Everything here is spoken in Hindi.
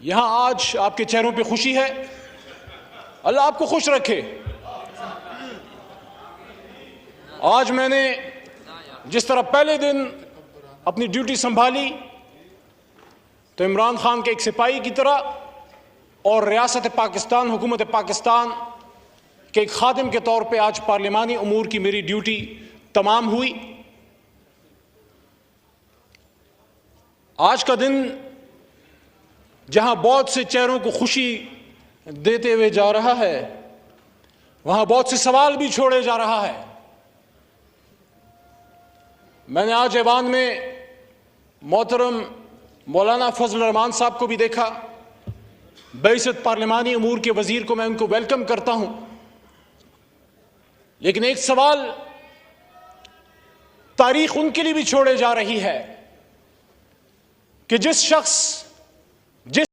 यहां आज आपके चेहरों पे खुशी है, अल्लाह आपको खुश रखे। आज मैंने जिस तरह पहले दिन अपनी ड्यूटी संभाली तो इमरान खान के एक सिपाही की तरह और रियासत पाकिस्तान, हुकूमत पाकिस्तान के एक खादिम के तौर पे आज पार्लिमानी उमूर की मेरी ड्यूटी तमाम हुई। आज का दिन जहां बहुत से चेहरों को खुशी देते हुए जा रहा है, वहां बहुत से सवाल भी छोड़े जा रहा है। मैंने आज ऐवान में मोहतरम मौलाना फजल रहमान साहब को भी देखा, बैसत पार्लिमानी उमूर के वजीर को मैं उनको वेलकम करता हूं। लेकिन एक सवाल तारीख उनके लिए भी छोड़े जा रही है कि जिस शख्स